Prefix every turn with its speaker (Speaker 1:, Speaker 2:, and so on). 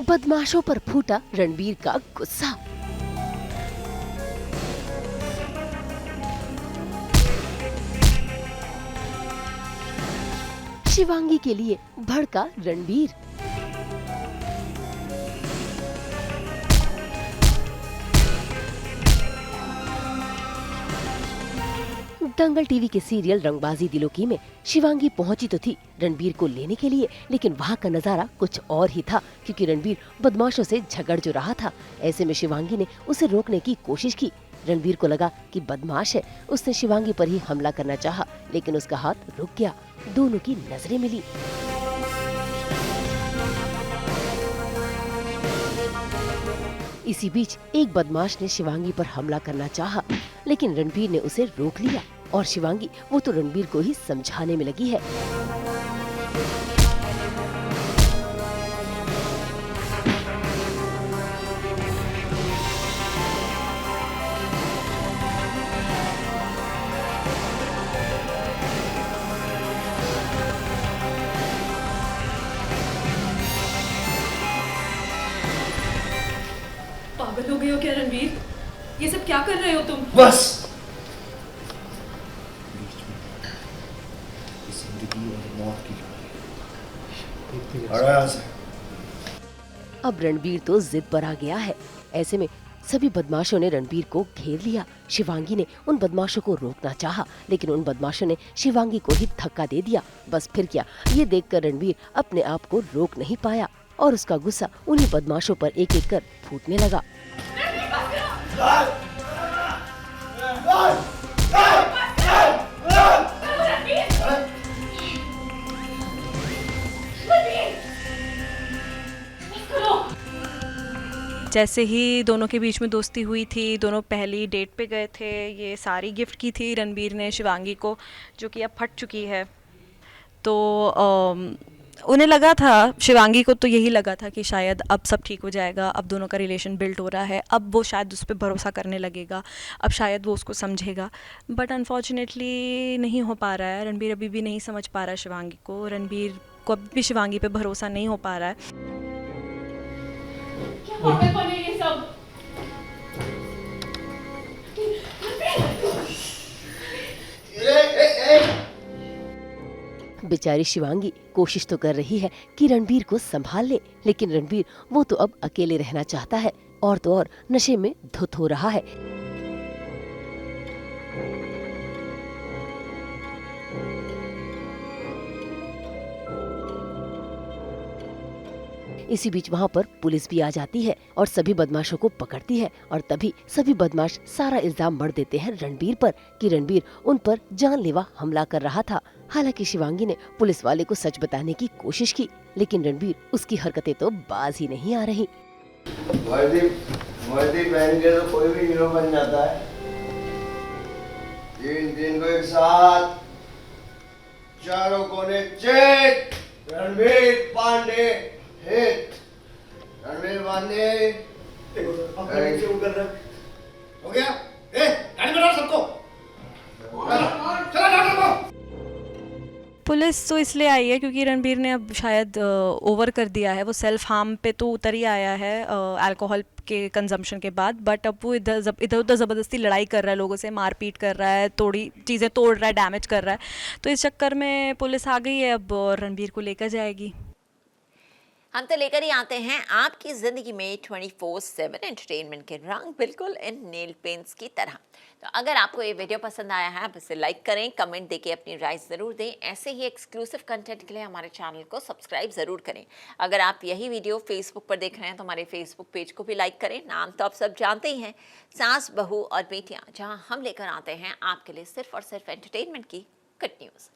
Speaker 1: बदमाशों पर फूटा रणबीर का गुस्सा। शिवांगी के लिए भड़का रणबीर। दंगल टीवी के सीरियल रंगबाजी दिलों की में शिवांगी पहुंची तो थी रणबीर को लेने के लिए, लेकिन वहां का नजारा कुछ और ही था, क्योंकि रणबीर बदमाशों से झगड़ जो रहा था। ऐसे में शिवांगी ने उसे रोकने की कोशिश की। रणबीर को लगा कि बदमाश है, उसने शिवांगी पर ही हमला करना चाहा, लेकिन उसका हाथ रुक गया। दोनों की नजरें मिली। इसी बीच एक बदमाश ने शिवांगी पर हमला करना चाहा, लेकिन रणबीर ने उसे रोक लिया और शिवांगी वो तो रणबीर को ही समझाने में लगी है।
Speaker 2: पागल हो गए हो क्या रणबीर? ये सब क्या कर रहे हो तुम?
Speaker 3: बस जिंदगी और मौत की लड़ाई।
Speaker 1: अब रणबीर तो जिद पर आ गया है। ऐसे में सभी बदमाशों ने रणबीर को घेर लिया। शिवांगी ने उन बदमाशों को रोकना चाहा, लेकिन उन बदमाशों ने शिवांगी को ही धक्का दे दिया। बस फिर क्या, ये देखकर रणबीर अपने आप को रोक नहीं पाया और उसका गुस्सा उन्हीं बदमाशों पर एक एक कर फूटने लगा।
Speaker 2: जैसे ही दोनों के बीच में दोस्ती हुई थी, दोनों पहली डेट पे गए थे, ये सारी गिफ्ट की थी रणबीर ने शिवांगी को, जो कि अब फट चुकी है। तो उन्हें लगा था, शिवांगी को तो यही लगा था कि शायद अब सब ठीक हो जाएगा, अब दोनों का रिलेशन बिल्ड हो रहा है, अब वो शायद उस पर भरोसा करने लगेगा, अब शायद वो उसको समझेगा। बट अनफॉर्चुनेटली नहीं हो पा रहा है। रणबीर अभी भी नहीं समझ पा रहा है शिवांगी को। रणबीर को अभी भी शिवांगी पे भरोसा नहीं हो पा रहा है। क्या पागलपन है ये सब?
Speaker 1: बेचारी शिवांगी कोशिश तो कर रही है कि रणबीर को संभाल ले, लेकिन रणबीर वो तो अब अकेले रहना चाहता है और तो और नशे में धुत हो रहा है। इसी बीच वहाँ पर पुलिस भी आ जाती है और सभी बदमाशों को पकड़ती है, और तभी सभी बदमाश सारा इल्जाम मढ़ देते हैं रणबीर पर कि रणबीर उन पर जानलेवा हमला कर रहा था। हालांकि शिवांगी ने पुलिस वाले को सच बताने की कोशिश की, लेकिन रणबीर उसकी हरकतें तो बाज ही नहीं आ रही।
Speaker 3: वर्दी पहन के तो कोई भी हीरो बन जाता है। तीन को एक साथ, चारों कोने चेक, रणबीर पांडे हिट, रणबीर पांडे हो गया। गाड़ी में डाल सबको, चला डॉक्टर को।
Speaker 2: पुलिस तो इसलिए आई है क्योंकि रणबीर ने अब शायद ओवर कर दिया है। वो सेल्फ हार्म पे तो उतर ही आया है अल्कोहल के कंजम्पशन के बाद, बट अब वो इधर उधर ज़बरदस्ती लड़ाई कर रहा है, लोगों से मारपीट कर रहा है, चीज़ें तोड़ रहा है, डैमेज कर रहा है। तो इस चक्कर में पुलिस आ गई है अब और रणबीर को लेकर जाएगी।
Speaker 4: हम तो लेकर ही आते हैं आपकी ज़िंदगी में 24/7 एंटरटेनमेंट के रंग, बिल्कुल इन नेल पेंट्स की तरह। तो अगर आपको ये वीडियो पसंद आया है, आप इसे लाइक करें, कमेंट देके अपनी राय ज़रूर दें। ऐसे ही एक्सक्लूसिव कंटेंट के लिए हमारे चैनल को सब्सक्राइब ज़रूर करें। अगर आप यही वीडियो फेसबुक पर देख रहे हैं तो हमारे फेसबुक पेज को भी लाइक करें। नाम तो आप सब जानते ही हैं, सास, बहू और बेटियाँ, जहाँ हम लेकर आते हैं आपके लिए सिर्फ और सिर्फ एंटरटेनमेंट की गुड न्यूज़।